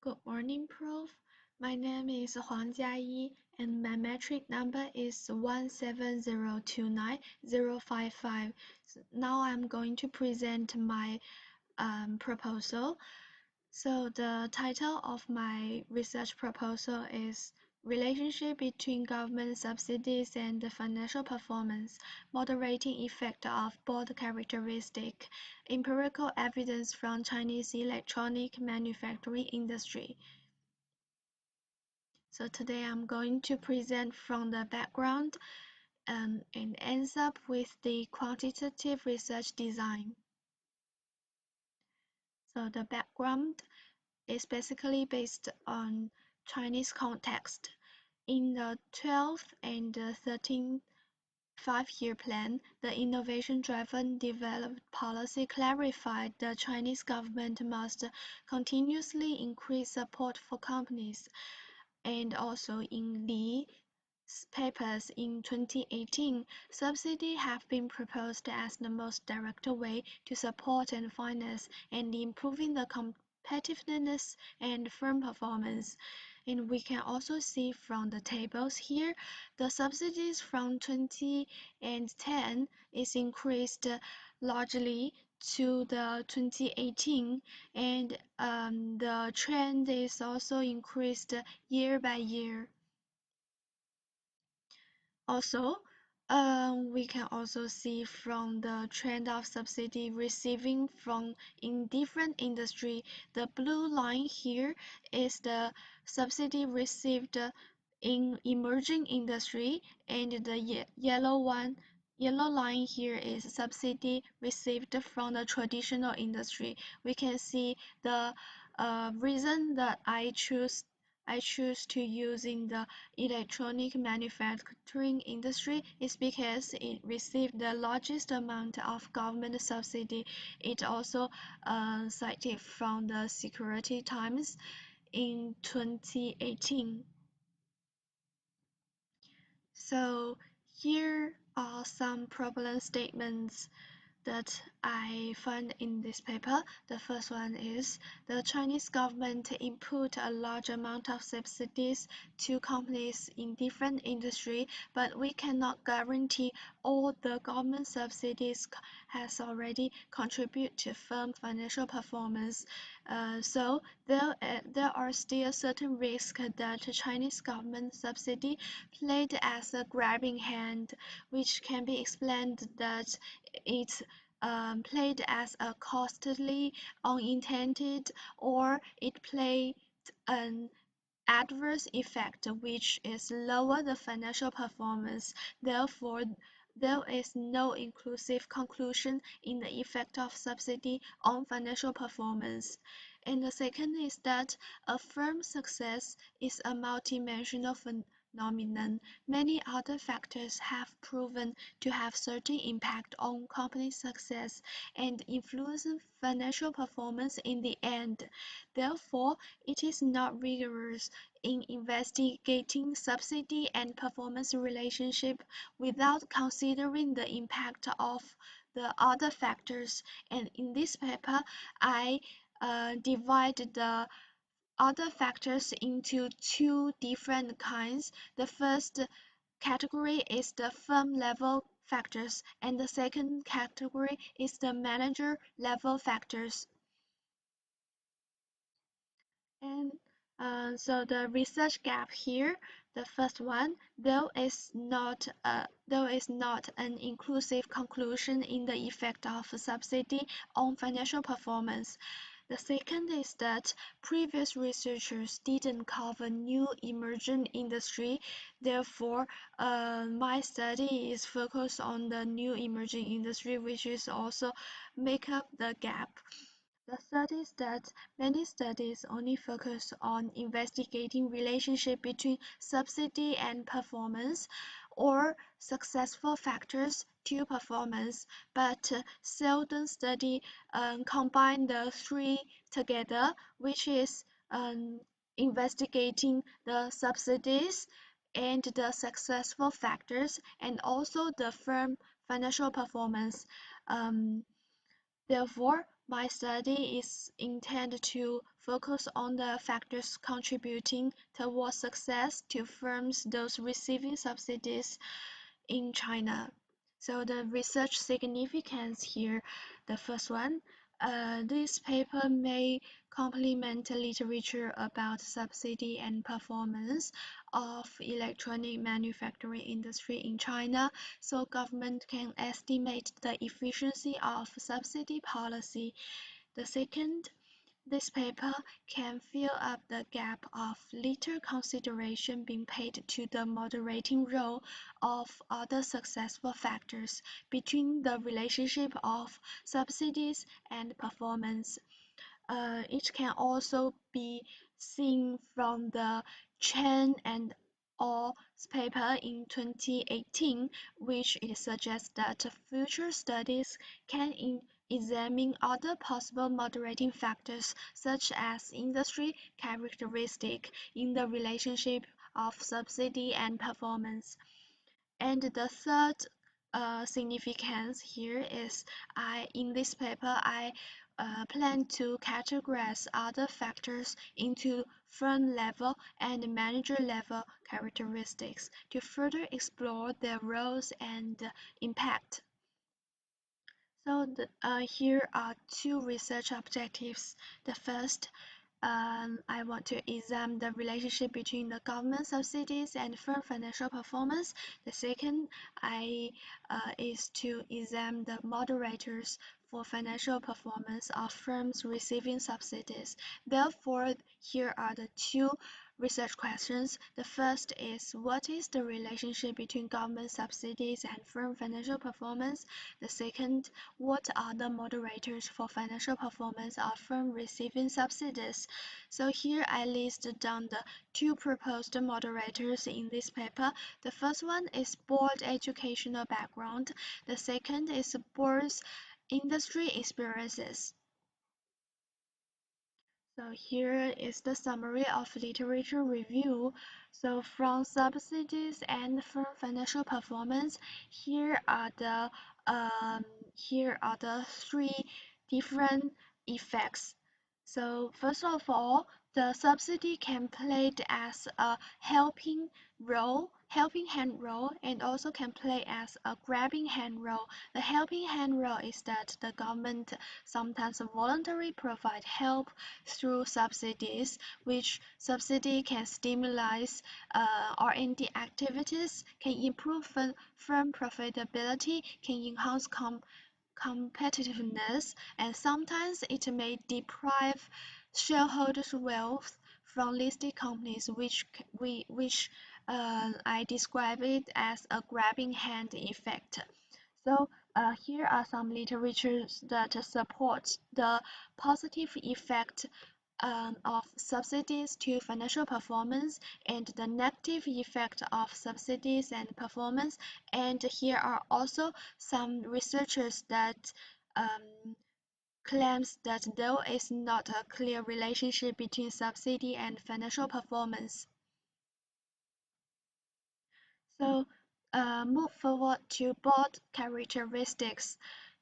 Good morning, Prof. My name is Huang Jiayi, and my metric number is 17029-055. Now I'm going to present my proposal. So the title of my research proposal is Relationship between Government Subsidies and Financial Performance, Moderating Effect of Both Characteristic, Empirical Evidence from Chinese Electronic Manufacturing Industry. So today I'm going to present from the background and ends up with the quantitative research design. So the background is basically based on Chinese context. In the 12th and 13th five-year plan, the innovation-driven development policy clarified the Chinese government must continuously increase support for companies. And also in Li's papers in 2018, subsidies have been proposed as the most direct way to support and finance and improving the competitiveness and firm performance. And we can also see from the tables here, the subsidies from 2010 is increased largely to the 2018, and the trend is also increased year by year. Also, we can also see from the trend of subsidy receiving from in different industry. The blue line here is the subsidy received in emerging industry, and the yellow line here is subsidy received from the traditional industry. We can see the reason that I choose to use in the electronic manufacturing industry is because it received the largest amount of government subsidy. It also cited from the Security Times in 2018. So here are some problem statements that I find in this paper. The first one is the Chinese government input a large amount of subsidies to companies in different industries, but we cannot guarantee all the government subsidies has already contributed to firm financial performance. So there are still certain risks that Chinese government subsidy played as a grabbing hand, which can be explained that it played as a costly, unintended, or it played an adverse effect which is lower the financial performance. Therefore, there is no inclusive conclusion in the effect of subsidy on financial performance. And the second is that a firm's success is a multidimensional phenomenon. Many other factors have proven to have certain impact on company success and influence financial performance in the end. Therefore, it is not rigorous in investigating subsidy and performance relationship without considering the impact of the other factors. And in this paper, I divide the other factors into two different kinds. The first category is the firm level factors, and the second category is the manager level factors. And so the research gap here, the first one, there is not an inclusive conclusion in the effect of subsidy on financial performance. The second is that previous researchers didn't cover new emerging industry. Therefore, my study is focused on the new emerging industry, which is also make up the gap. The third is that many studies only focus on investigating relationship between subsidy and performance or successful factors to performance, but seldom study combine the three together, which is investigating the subsidies and the successful factors and also the firm financial performance. Therefore, My study is intended to focus on the factors contributing towards success to firms those receiving subsidies in China. So the research significance here, the first one, this paper may complement literature about subsidy and performance of electronic manufacturing industry in China, so government can estimate the efficiency of subsidy policy. The second, this paper can fill up the gap of little consideration being paid to the moderating role of other successful factors between the relationship of subsidies and performance. It can also be seen from the Chen and al. Paper in 2018, which it suggests that future studies can examine other possible moderating factors, such as industry characteristic in the relationship of subsidy and performance. And the third significance here is in this paper I plan to categorize other factors into firm level and manager level characteristics to further explore their roles and impact. So here are two research objectives. The first, I want to examine the relationship between the government subsidies and firm financial performance. The second is to examine the moderators for financial performance of firms receiving subsidies. Therefore, here are the two research questions. The first is, what is the relationship between government subsidies and firm financial performance? The second, what are the moderators for financial performance of firm receiving subsidies? So here I list down the two proposed moderators in this paper. The first one is board educational background. The second is board's industry experiences. So here is the summary of literature review. So from subsidies and firm financial performance, here are the um, here are the three different effects. So first of all, the subsidy can play as a helping hand role, and also can play as a grabbing hand role. The helping hand role is that the government sometimes voluntarily provide help through subsidies, which subsidy can stimulate R&D activities, can improve firm profitability, can enhance competitiveness, and sometimes it may deprive shareholders' wealth from listed companies, which I describe it as a grabbing hand effect. So here are some literatures that support the positive effect of subsidies to financial performance and the negative effect of subsidies and performance. And here are also some researchers that claims that there is not a clear relationship between subsidy and financial performance. So move forward to board characteristics.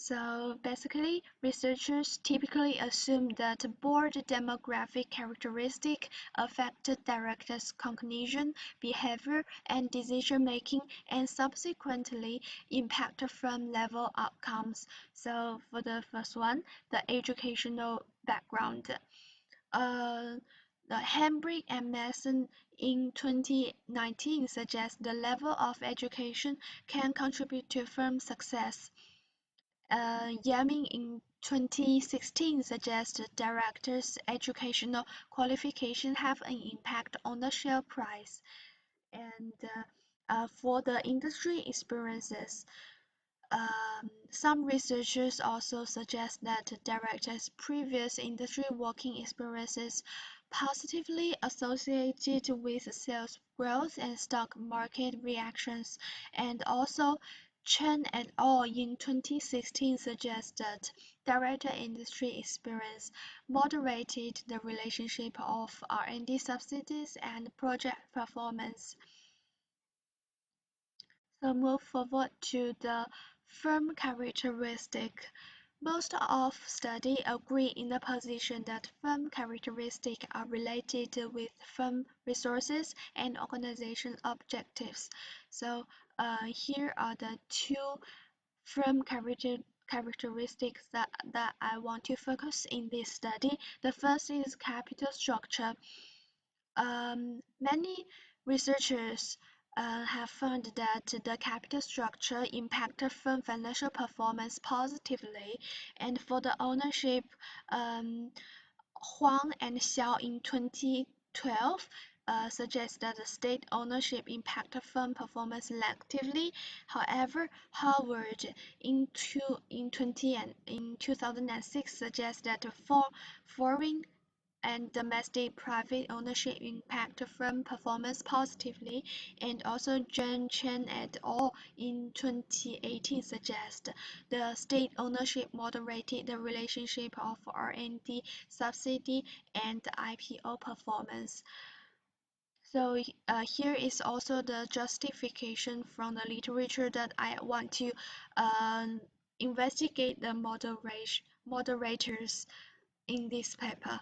So basically, researchers typically assume that board demographic characteristics affect directors' cognition, behavior, and decision-making, and subsequently impact firm-level outcomes. So for the first one, the educational background. Uh, the Hambrick and Mason in 2019 suggest the level of education can contribute to firm success. Yamin in 2016 suggests directors' educational qualification have an impact on the share price. And for the industry experiences, some researchers also suggest that directors' previous industry working experiences positively associated with sales growth and stock market reactions, and also Chen et al. In 2016 suggested director industry experience moderated the relationship of R&D subsidies and project performance. So move forward to the firm characteristic. Most of study agree in the position that firm characteristics are related with firm resources and organization objectives. So here are the two firm characteristics that I want to focus in this study. The first is capital structure. Many researchers have found that the capital structure impacted firm financial performance positively, and for the ownership, Huang and Xiao in 2012 suggest that the state ownership impacted firm performance negatively. However, Howard in 2006 suggests that foreign and domestic private ownership impact firm performance positively, and also Zheng Chen et al. In 2018 suggest the state ownership moderated the relationship of R&D subsidy and IPO performance. So here is also the justification from the literature that I want to investigate the moderators in this paper.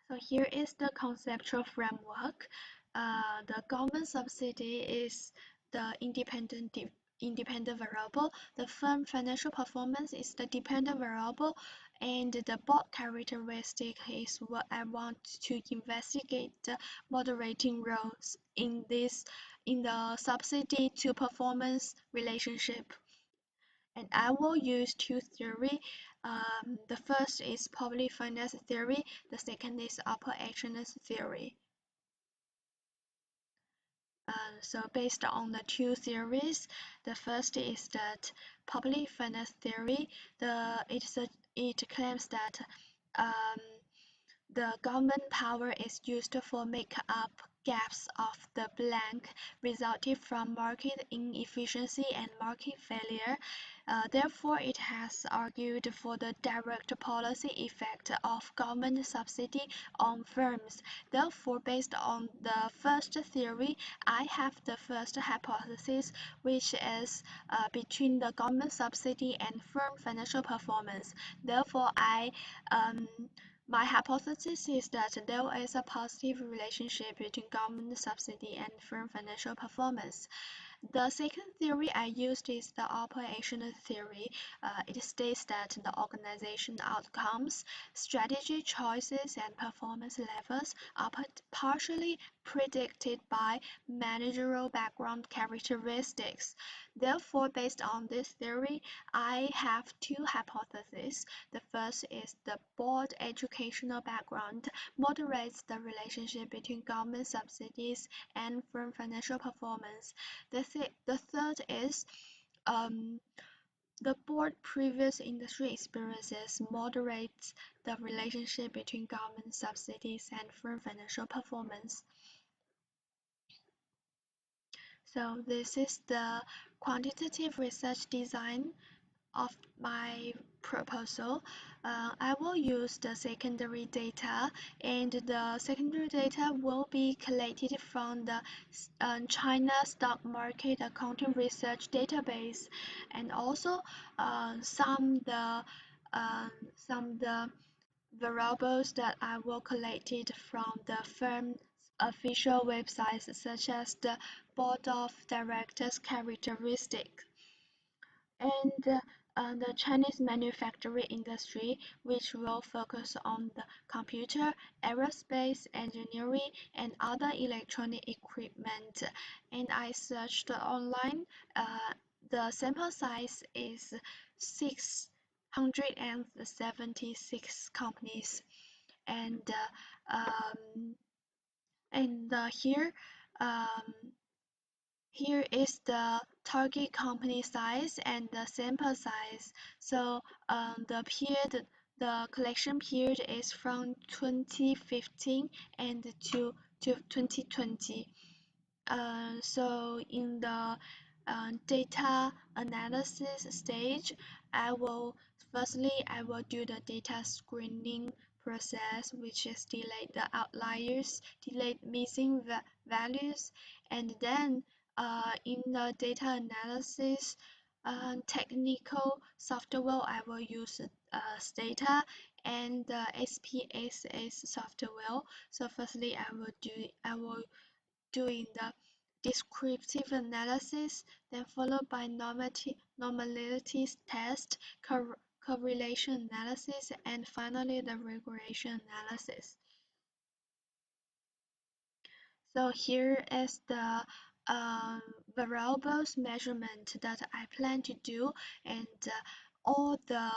So here is the conceptual framework. The government subsidy is the independent variable. The firm financial performance is the dependent variable, and the board characteristic is what I want to investigate the moderating roles in the subsidy to performance relationship. And I will use two theory. The first is public finance theory. The second is upper echelon theory. So based on the two theories, the first is that public finance theory. It claims that um, the government power is used for make up gaps of the blank resulting from market inefficiency and market failure. Therefore, it has argued for the direct policy effect of government subsidy on firms. Therefore, based on the first theory, I have the first hypothesis, which is between the government subsidy and firm financial performance. Therefore, my hypothesis is that there is a positive relationship between government subsidy and firm financial performance. The second theory I used is the operational theory. It states that the organization outcomes, strategy choices, and performance levels are partially predicted by managerial background characteristics. Therefore, based on this theory, I have two hypotheses. The first is the board educational background moderates the relationship between government subsidies and firm financial performance. The third is the board previous industry experiences moderates the relationship between government subsidies and firm financial performance. So this is the quantitative research design of my proposal. I will use the secondary data, and the secondary data will be collated from the China stock market accounting research database, and also some the variables that I will collect it from the firm's official websites, such as the board of directors characteristic and the Chinese manufacturing industry, which will focus on the computer, aerospace, engineering, and other electronic equipment. And I searched online. The sample size is 676 companies, and here. Here is the target company size and the sample size. So the collection period is from 2015 and to 2020. So in the data analysis stage, I will do the data screening process, which is delete the outliers, delete missing values, and then in the data analysis, technical software, I will use Stata and SPSS software. So firstly, I will doing the descriptive analysis, then followed by normality test, correlation analysis, and finally the regression analysis. So here is the variables measurement that I plan to do, and all the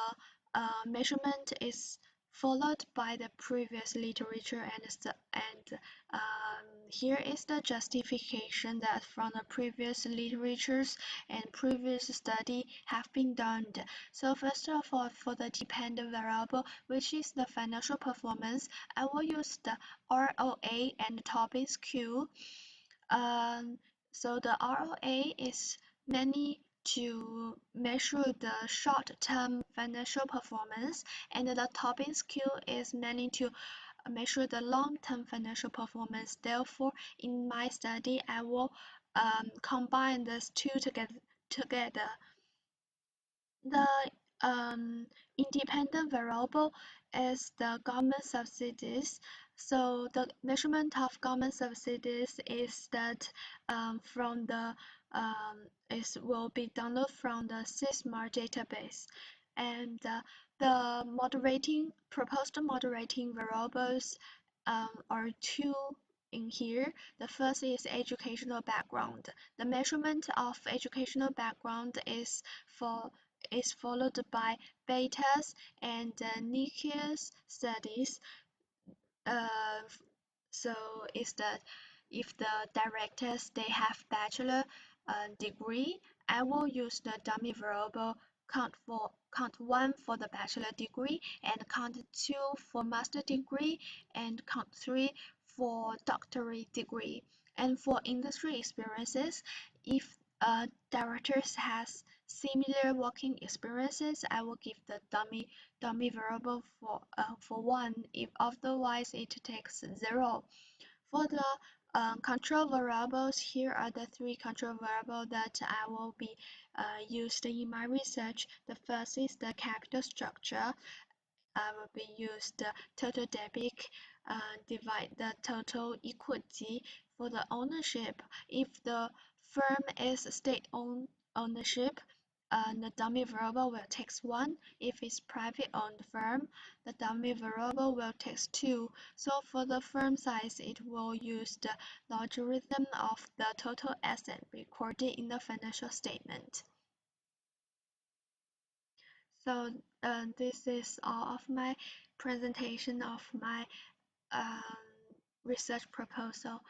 measurement is followed by the previous literature, and here is the justification that from the previous literatures and previous study have been done. So first of all, for the dependent variable, which is the financial performance, I will use the ROA and topics Q. Um, so the ROA is mainly to measure the short-term financial performance, and the topics Q is mainly to measure the long-term financial performance. Therefore, in my study, I will combine these two together. The independent variable is the government subsidies. So the measurement of government subsidies is that from the will be downloaded from the SysMart database, and the proposed moderating variables are two in here. The first is educational background. The measurement of educational background is followed by betas and NICS studies. Uh, so is that if the directors they have bachelor degree, I will use the dummy variable count 1 for the bachelor degree, and count 2 for master degree, and count 3 for doctorate degree. And for industry experiences, if directors has similar working experiences, I will give the dummy variable for 1, if otherwise it takes 0. For the control variables, here are the 3 control variables that I will be used in my research. The first is the capital structure. I will be used the total debit divide the total equity. For the ownership, if the firm is state-owned ownership, the dummy variable will take 1. If it's private-owned firm, the dummy variable will take 2. So for the firm size, it will use the logarithm of the total asset recorded in the financial statement. So this is all of my presentation of my research proposal.